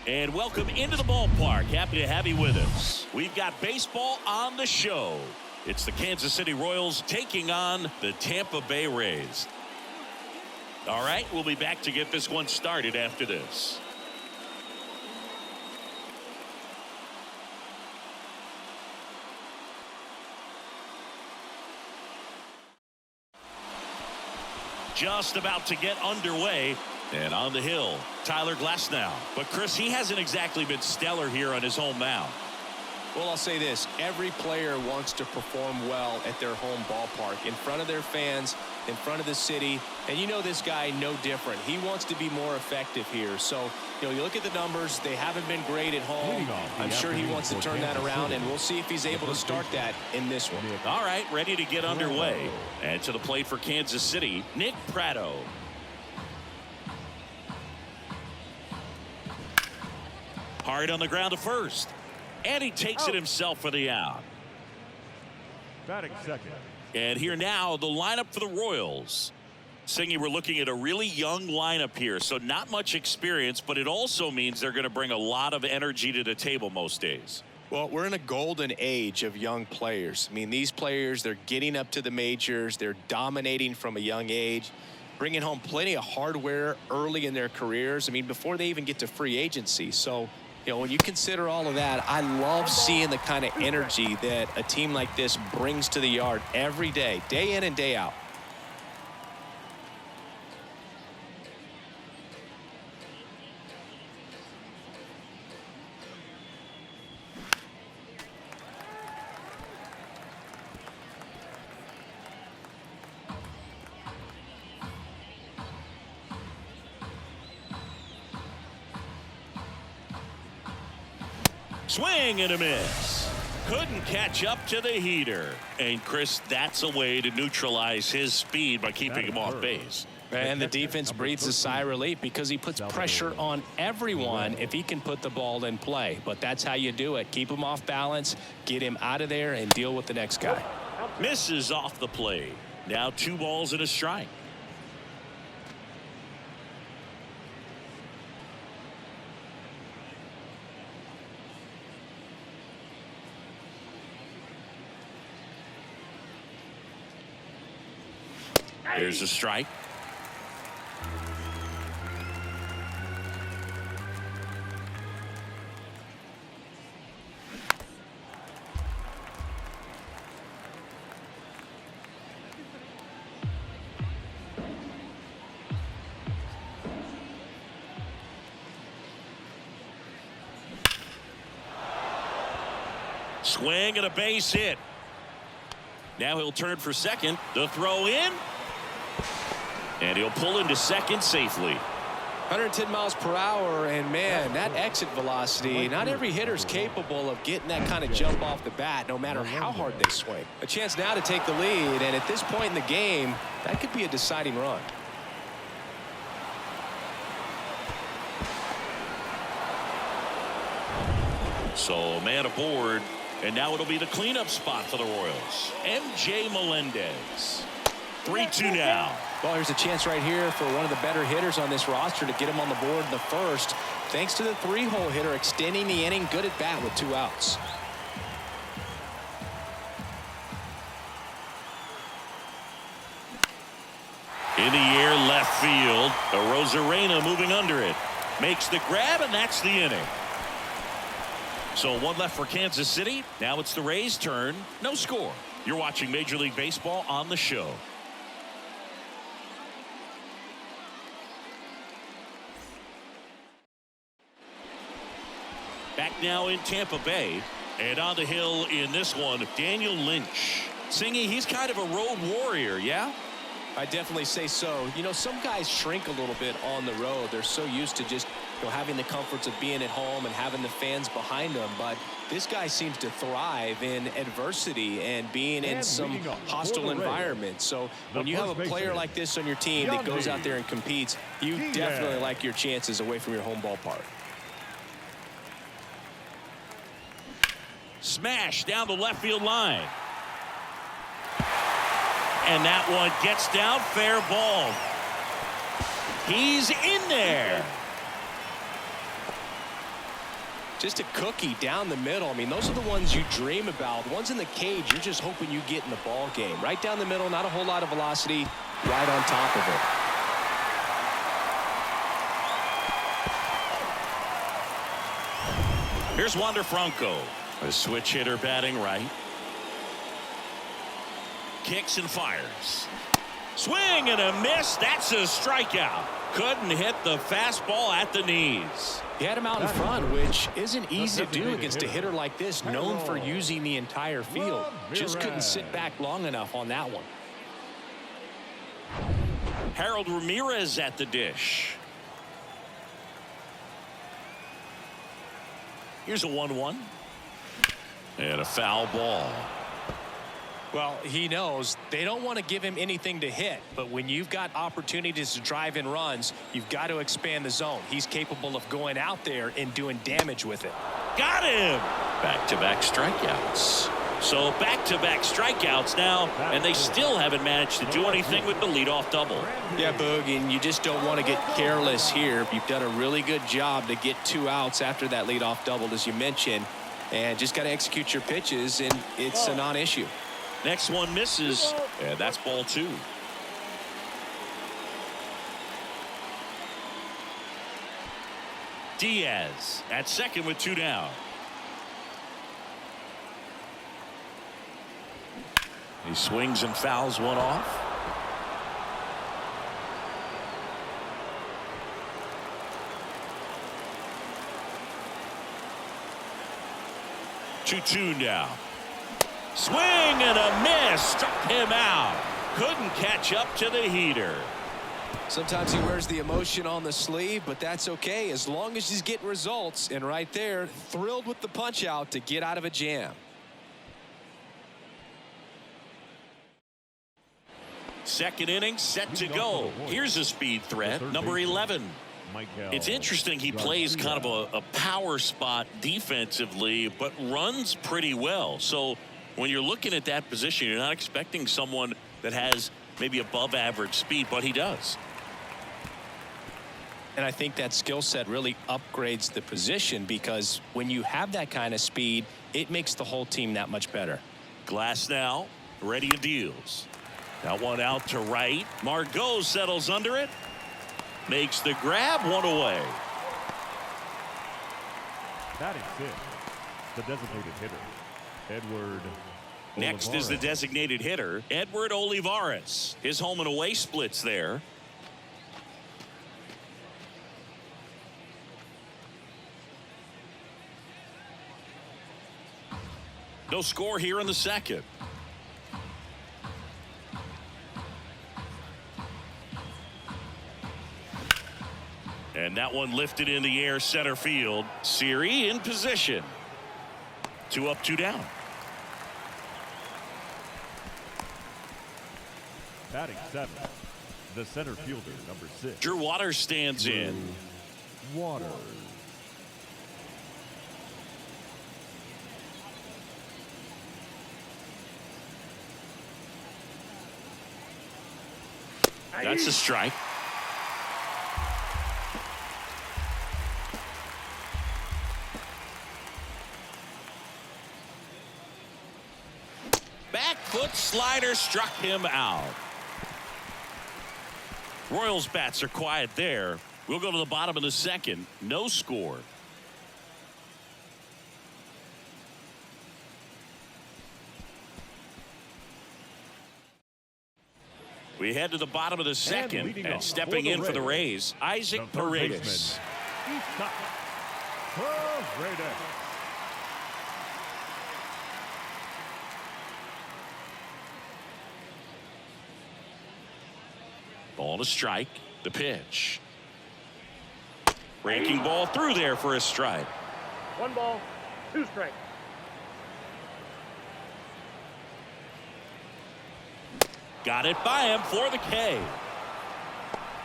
And welcome into the ballpark. Happy to have you with us. We've got baseball on the show. It's the Kansas City Royals taking on the Tampa Bay Rays. All right, we'll be back to get this one started after this. Just about to get underway. And on the hill, Tyler Glasnow. But Chris, he hasn't exactly been stellar here on his home mound. Well, I'll say this. Every player wants to perform well at their home ballpark, in front of their fans, in front of the city. And you know this guy no different. He wants to be more effective here. So, you look at the numbers. They haven't been great at home. I'm sure he wants to turn that around, and we'll see if he's able to start that in this one. All right, ready to get underway. And to the plate for Kansas City, Nick Pratto. Hard on the ground to first. And he takes it himself for the out. Batting second. And here now, the lineup for the Royals. Singy, we're looking at a really young lineup here, so not much experience, but it also means they're going to bring a lot of energy to the table most days. Well, we're in a golden age of young players. I mean, these players, they're getting up to the majors. They're dominating from a young age, bringing home plenty of hardware early in their careers. I mean, before they even get to free agency. So, when you consider all of that, I love seeing the kind of energy that a team like this brings to the yard every day in and day out. Swing and a miss. Couldn't catch up to the heater. And Chris, that's a way to neutralize his speed by keeping him off base. And the defense breathes a sigh of relief because he puts pressure on everyone if he can put the ball in play. But that's how you do it. Keep him off balance, get him out of there, and deal with the next guy. Misses off the plate. Now 2 balls and a strike. There's a strike. Swing and a base hit. Now he'll turn for second. The throw in. And he'll pull into second safely. 110 miles per hour, and man, that exit velocity, not every hitter's capable of getting that kind of jump off the bat, no matter how hard they swing. A chance now to take the lead, and at this point in the game, that could be a deciding run. So a man aboard, and now it'll be the cleanup spot for the Royals. MJ Melendez. 3-2 now. Well, here's a chance right here for one of the better hitters on this roster to get him on the board in the first, thanks to the 3-hole hitter extending the inning. Good at bat with 2 outs. In the air, left field. Arozarena moving under it. Makes the grab, and that's the inning. So 1 left for Kansas City. Now it's the Rays' turn. No score. You're watching Major League Baseball on the show. Back now in Tampa Bay, and on the hill in this one, Daniel Lynch. Singy, he's kind of a road warrior, yeah? I definitely say so. Some guys shrink a little bit on the road. They're so used to just having the comforts of being at home and having the fans behind them. But this guy seems to thrive in adversity and being in some hostile environments. So when you have a player like this on your team that goes out there and competes, you definitely like your chances away from your home ballpark. Smash down the left field line. And that one gets down, fair ball. He's in there. Just a cookie down the middle. I mean, those are the ones you dream about. The ones in the cage, you're just hoping you get in the ball game. Right down the middle, not a whole lot of velocity, right on top of it. Here's Wander Franco, a switch hitter batting right. Kicks and fires. Swing and a miss. That's a strikeout. Couldn't hit the fastball at the knees. He had him out in front, which isn't easy to do against a hitter like this, known for using the entire field. Just couldn't sit back long enough on that one. Harold Ramirez at the dish. Here's a 1-1. And a foul ball. Well, he knows they don't want to give him anything to hit, but when you've got opportunities to drive in runs, you've got to expand the zone. He's capable of going out there and doing damage with it. Got him. Back-to-back strikeouts. So back-to-back strikeouts now, and they still haven't managed to do anything with the leadoff double. Yeah, Boog, and you just don't want to get careless here. You've done a really good job to get 2 outs after that leadoff double, as you mentioned, and just got to execute your pitches, and it's a non-issue. Next one misses, and that's ball 2. Diaz at second with 2 down. He swings and fouls one off. Two now. Swing and a miss. Struck him out. Couldn't catch up to the heater. Sometimes he wears the emotion on the sleeve, but that's okay as long as he's getting results. And right there, thrilled with the punch out to get out of a jam. Second inning set to go. Here's a speed threat, number 11. It's interesting he plays kind of a power spot defensively, but runs pretty well. So when you're looking at that position, you're not expecting someone that has maybe above average speed, but he does. And I think that skill set really upgrades the position, because when you have that kind of speed, it makes the whole team that much better. Glass now, ready and deals. That one out to right. Margot settles under it. Makes the grab, one away. Batting 6, the designated hitter, Edward Next Olivares. is the designated hitter, Edward Olivares. His home and away splits there. No score here in the second. And that one lifted in the air, center field. Siri in position. 2 up, 2 down. Batting 7, the center fielder, number 6. Drew Waters stands in. Waters. That's a strike. Back foot slider struck him out. Royals bats are quiet there. We'll go to the bottom of the second. No score. We head to the bottom of the second, and stepping in for the Rays, Isaac Paredes. Ball to strike. The pitch. Breaking ball through there for a strike. 1 ball, 2 strikes. Got it by him for the K.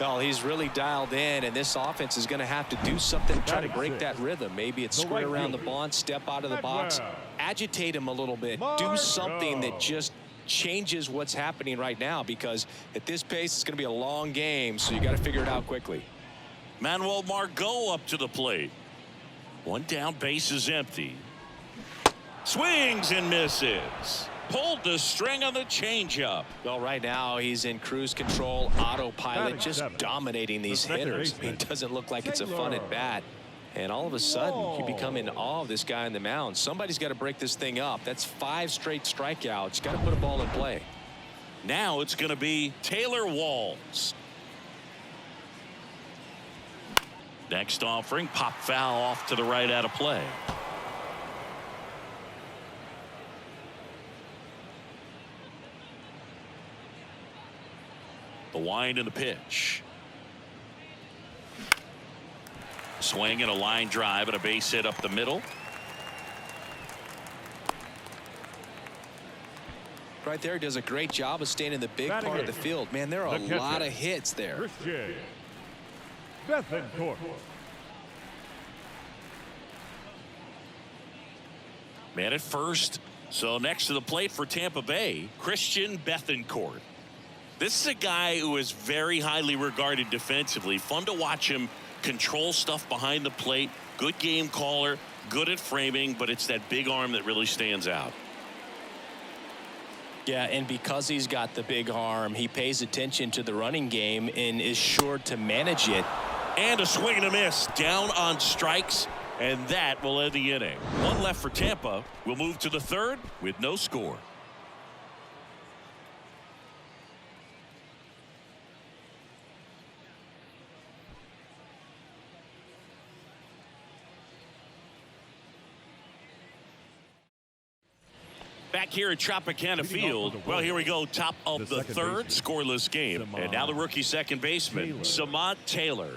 Well, he's really dialed in, and this offense is going to have to do something to try to break that rhythm. Maybe it's square around the bond, step out of the box, agitate him a little bit, do something that just changes what's happening right now, because at this pace it's going to be a long game, so you got to figure it out quickly. Manuel Margot up to the plate. One down, base is empty. Swings and misses. Pulled the string on the changeup. Well, right now he's in cruise control, autopilot, Batting just seventh, dominating these the second hitters. baseman, It doesn't look like it's a Taylor. fun at bat. And all of a sudden, you become in awe of this guy on the mound. Somebody's got to break this thing up. That's 5 straight strikeouts. Got to put a ball in play. Now it's going to be Taylor Walls. Next offering, pop foul off to the right out of play. The wind and the pitch. Swing and a line drive and a base hit up the middle. Right there, does a great job of staying in the big Batting part of the eighth, field. Man, there are the a catcher, lot of hits there. Christian Bethancourt. Man at first. So next to the plate for Tampa Bay, Christian Bethancourt. This is a guy who is very highly regarded defensively. Fun to watch him control stuff behind the plate. Good game caller, good at framing, but it's that big arm that really stands out. Yeah, and because he's got the big arm, he pays attention to the running game and is sure to manage it. And a swing and a miss down on strikes, and that will end the inning. One left for Tampa. We'll move to the third with no score. Back here at Tropicana Field. Well, here we go. Top of the third, scoreless game. And now the rookie second baseman, Samad Taylor.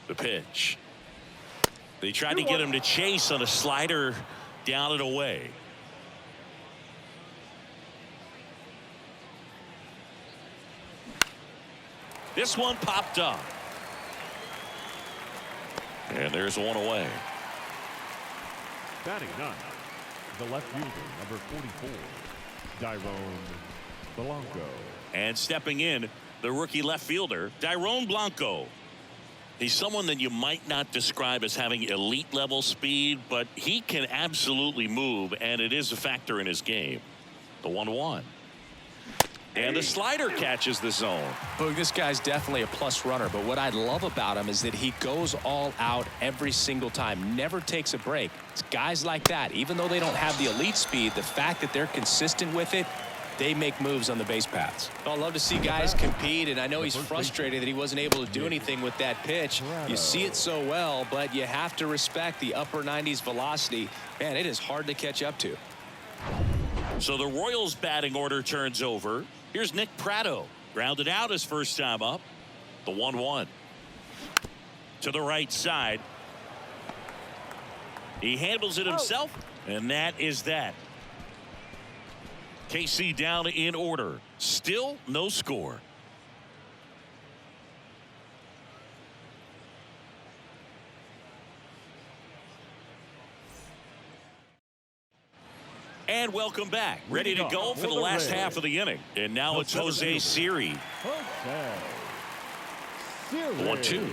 The pitch. They tried to get him to chase on a slider down and away. This one popped up. And there's one away. Batting ninth, the left fielder, number 44, Dyrone Blanco. And stepping in, the rookie left fielder, Dyrone Blanco. He's someone that you might not describe as having elite level speed, but he can absolutely move, and it is a factor in his game. The 1-1. And the slider catches the zone. Boog, this guy's definitely a plus runner, but what I love about him is that he goes all out every single time, never takes a break. It's guys like that, even though they don't have the elite speed, the fact that they're consistent with it, they make moves on the base paths. I love to see guys compete, and I know he's frustrated that he wasn't able to do anything with that pitch. You see it so well, but you have to respect the upper 90s velocity. Man, it is hard to catch up to. So the Royals batting order turns over. Here's Nick Pratto. Grounded out his first time up. The 1-1. To the right side. He handles it himself, and that is that. KC down in order. Still no score. And welcome back. Ready to go for the last half of the inning. And now it's Jose Siri. The 1-2.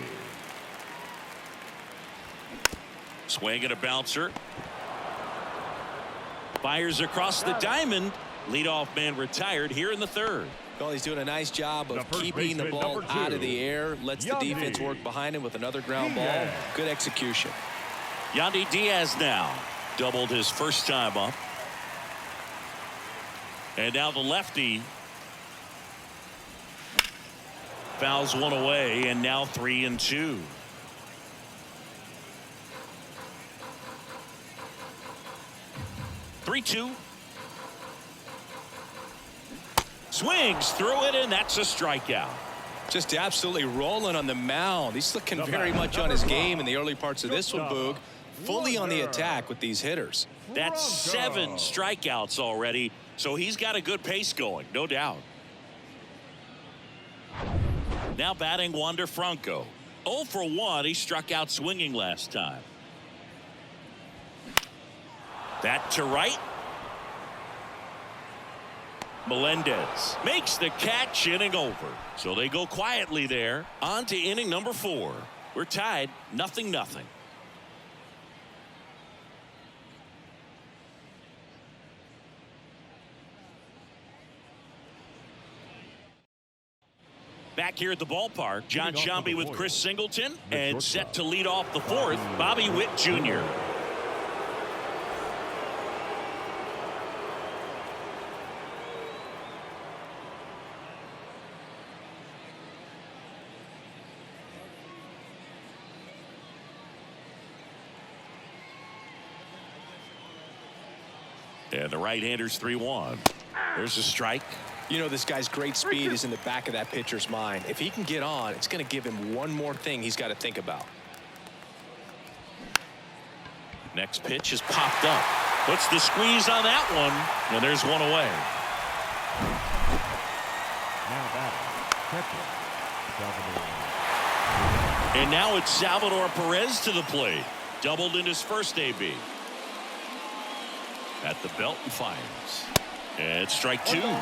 Swing and a bouncer. Fires across the diamond. Leadoff man retired here in the third. Well, he's doing a nice job of keeping the ball out of the air. Lets the defense work behind him with another ground ball. Good execution. Yandy Diaz now doubled his first time up. And now the lefty fouls one away, and now 3-2. Swings through it, and that's a strikeout. Just absolutely rolling on the mound. He's looking very much on his game in the early parts of this one, Boog. Fully on the attack with these hitters. That's 7 strikeouts already, so he's got a good pace going, no doubt. Now batting Wander Franco. 0 for 1. He struck out swinging last time. That to right. Melendez makes the catch, inning over. So they go quietly there. On to inning number 4. We're tied 0-0. Back here at the ballpark, John Sciambi with Chris Singleton, and set to lead off the fourth, Bobby Witt Jr. And the right-hander's 3-1. There's a strike. You know, this guy's great speed is in the back of that pitcher's mind. If he can get on, it's going to give him one more thing he's got to think about. Next pitch is popped up. Puts the squeeze on that one, and there's one away. Now batting, catcher, Salvador. And now it's Salvador Perez to the plate. Doubled in his first AB. At the belt and fires. And it's strike 2. 2 strikes.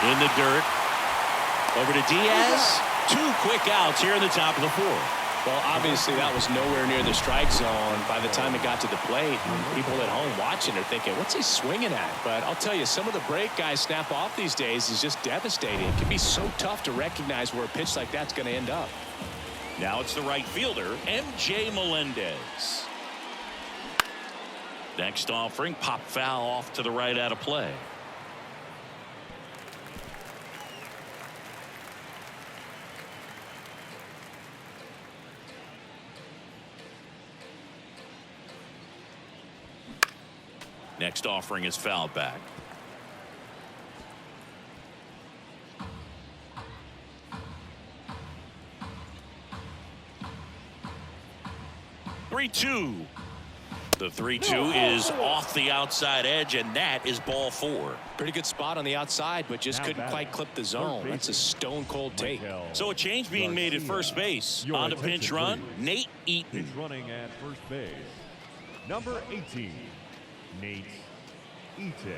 In the dirt. Over to Diaz. 2 quick outs here in the top of the 4th. Well, obviously that was nowhere near the strike zone by the time it got to the plate. People at home watching are thinking, what's he swinging at? But I'll tell you, some of the break guys snap off these days is just devastating. It can be so tough to recognize where a pitch like that's going to end up. Now it's the right fielder, MJ Melendez. Next offering, pop foul off to the right out of play. Next offering is fouled back. "3-2." The 3-2 is off the outside edge, and that is ball 4. Pretty good spot on the outside, but just couldn't quite clip the zone. That's a stone cold take. So a change being made at first base. On to pinch run, Nate Eaton. Pinch running at first base, number 18, Nate Eaton.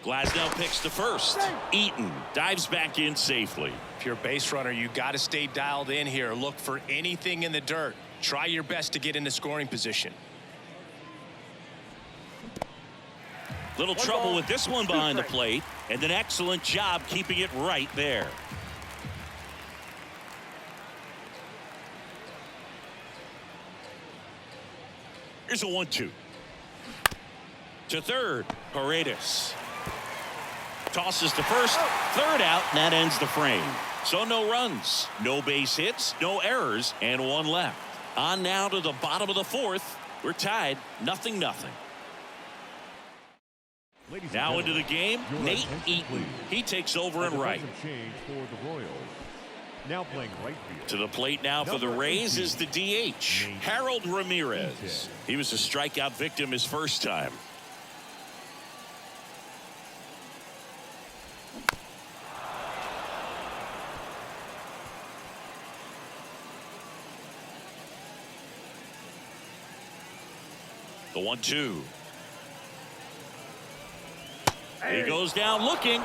Glasnow picks to first. Eaton dives back in safely. If you're a base runner, you got to stay dialed in here. Look for anything in the dirt. Try your best to get into scoring position. Little trouble with this one behind the plate, and an excellent job keeping it right there. Here's a 1-2. To third, Paredes. Tosses to first, third out, and that ends the frame. So no runs, no base hits, no errors, and 1 left. On now to the bottom of the 4th. We're tied 0-0. Now into the game, Nate Eaton. He takes over in right. Change for the Royals. Now playing right field. To the plate now for the Rays is the DH, Harold Ramirez. He was a strikeout victim his first time. The 1-2. He goes down looking.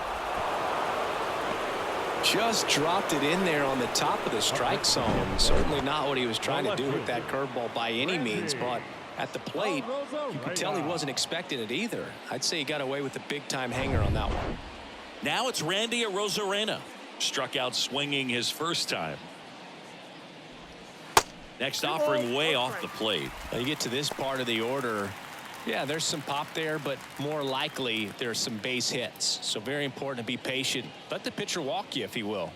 Just dropped it in there on the top of the strike zone. Certainly not what he was trying to do with that curveball by any means, but at the plate, you could tell he wasn't expecting it either. I'd say he got away with a big-time hanger on that one. Now it's Randy Arozarena. Struck out swinging his first time. Next offering way off the plate. Now you get to this part of the order. Yeah, there's some pop there, but more likely there's some base hits. So very important to be patient. Let the pitcher walk you if he will.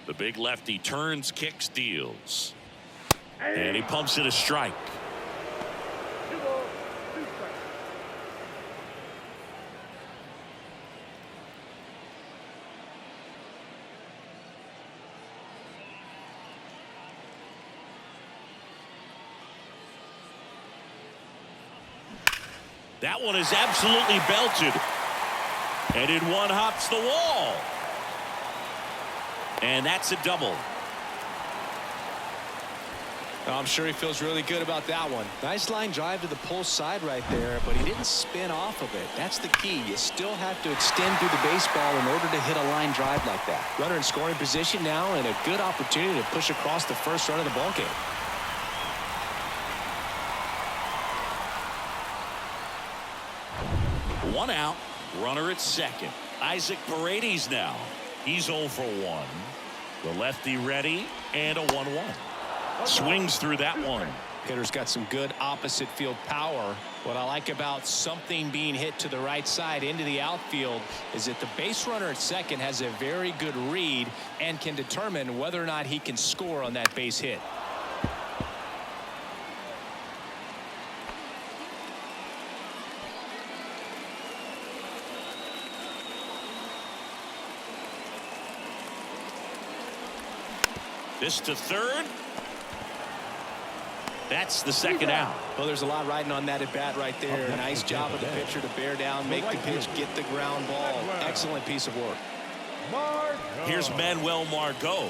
The big lefty turns, kicks, deals. And he pumps it a strike. 2 balls, 2 strikes. That one is absolutely belted. And in one hops the wall. And that's a double. I'm sure he feels really good about that one. Nice line drive to the pull side right there, but he didn't spin off of it. That's the key. You still have to extend through the baseball in order to hit a line drive like that. Runner in scoring position now, and a good opportunity to push across the first run of the ball game. One out. Runner at second. Isaac Paredes now. He's 0 for 1. The lefty ready, and a 1-1. Swings through that one. Hitter's got some good opposite field power. What I like about something being hit to the right side into the outfield is that the base runner at second has a very good read and can determine whether or not he can score on that base hit. This to third. That's the second out. Well, there's a lot riding on that at bat right there. Nice job of the pitcher to bear down, make the pitch, get the ground ball. Excellent piece of work. Here's Manuel Margot.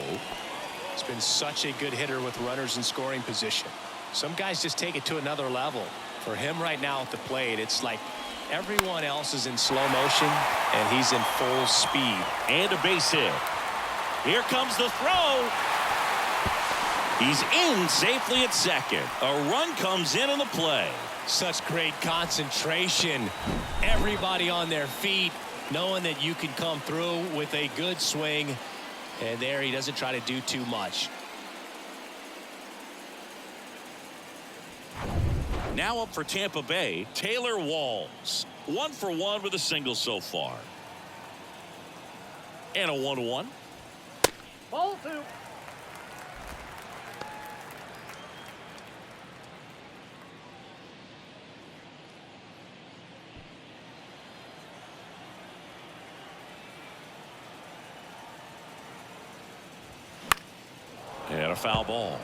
He's been such a good hitter with runners in scoring position. Some guys just take it to another level. For him right now at the plate, it's like everyone else is in slow motion and he's in full speed. And a base hit. Here comes the throw. He's in safely at second. A run comes in on the play. Such great concentration. Everybody on their feet, knowing that you can come through with a good swing. And there he doesn't try to do too much. Now up for Tampa Bay, Taylor Walls. 1 for 1 with a single so far. And a 1-1. Ball 2. And a foul ball.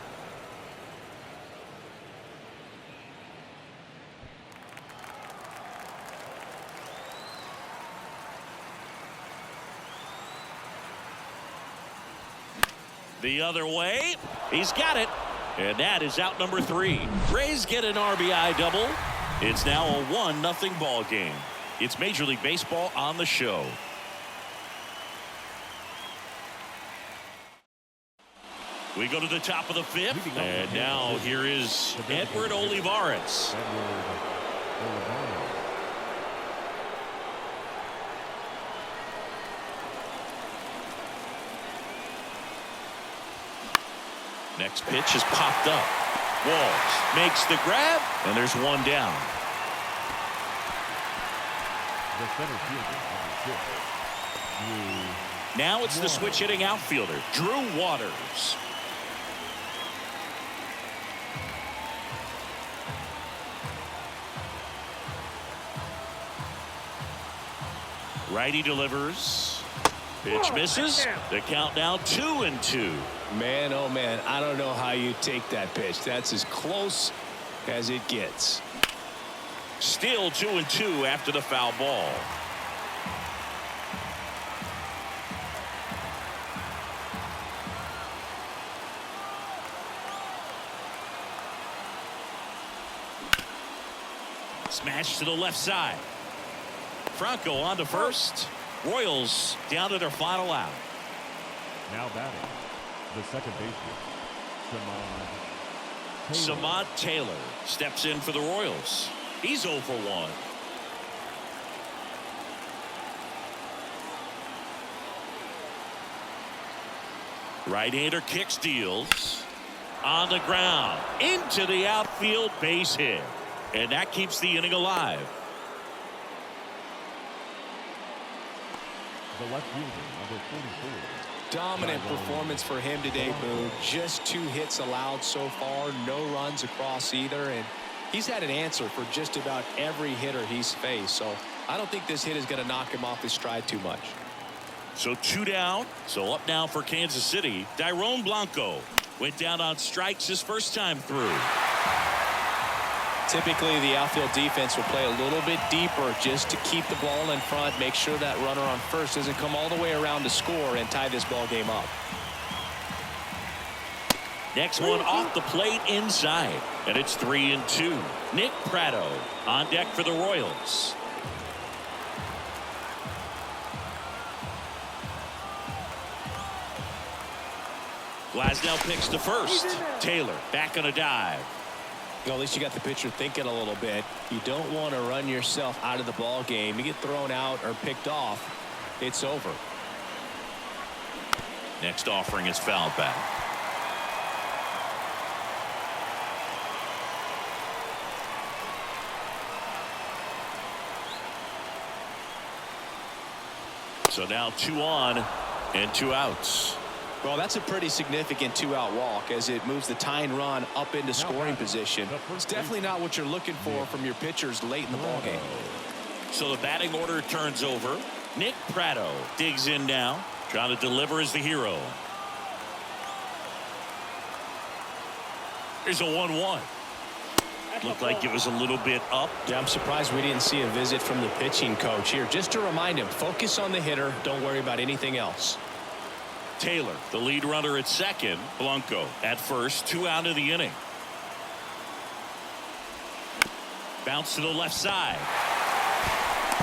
The other way. He's got it. And that is out number 3. Rays get an RBI double. It's now a 1-0 ball game. It's Major League Baseball on the show. We go to the top of the 5th. And now here is Edward Olivares. Next pitch is popped up. Walls makes the grab, and there's one down. The center fielder, number 6. Now it's the switch hitting outfielder, Drew Waters. Righty delivers. Pitch misses. The count now 2-2. Man, oh man, I don't know how you take that pitch. That's as close as it gets. Still 2-2 after the foul ball. Smash to the left side. Franco on to first. Royals down to their final out. Now batting, the second baseman, Samad Taylor steps in for the Royals. He's 0 for 1. Right-hander kicks, deals. On the ground. Into the outfield, base hit. And that keeps the inning alive. The left fielder, number 44. Dominant performance for him today, Boone. Just 2 hits allowed so far, no runs across either, and he's had an answer for just about every hitter he's faced. So I don't think this hit is going to knock him off his stride too much. So 2 down. So up now for Kansas City. Dairon Blanco went down on strikes his first time through. Typically, the outfield defense will play a little bit deeper just to keep the ball in front, make sure that runner on first doesn't come all the way around to score and tie this ball game up. Next one off the plate inside, and it's 3-2. Nick Pratto on deck for the Royals. Glasnow picks to first. Taylor back on a dive. Well, at least you got the pitcher thinking a little bit. You don't want to run yourself out of the ball game. You get thrown out or picked off, it's over. Next offering is fouled back. So now 2 on and 2 outs. Well, that's a pretty significant 2-out walk as it moves the tying run up into scoring position. It's definitely not what you're looking for from your pitchers late in the ball game. So the batting order turns over. Nick Pratto digs in now, trying to deliver as the hero. Here's a 1-1. Looked like it was a little bit up. Yeah, I'm surprised we didn't see a visit from the pitching coach here just to remind him, focus on the hitter, don't worry about anything else. Taylor, the lead runner at second. Blanco at first, 2 out of the inning. Bounce to the left side.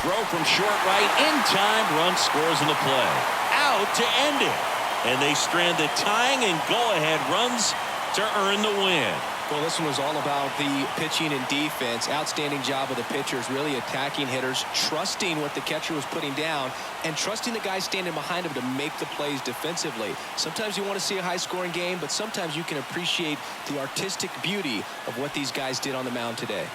Throw from short right in time. Run scores in the play. Out to end it. And they strand the tying and go-ahead runs to earn the win. Well, this one was all about the pitching and defense. Outstanding job of the pitchers, really attacking hitters, trusting what the catcher was putting down, and trusting the guys standing behind him to make the plays defensively. Sometimes you want to see a high-scoring game, but sometimes you can appreciate the artistic beauty of what these guys did on the mound today.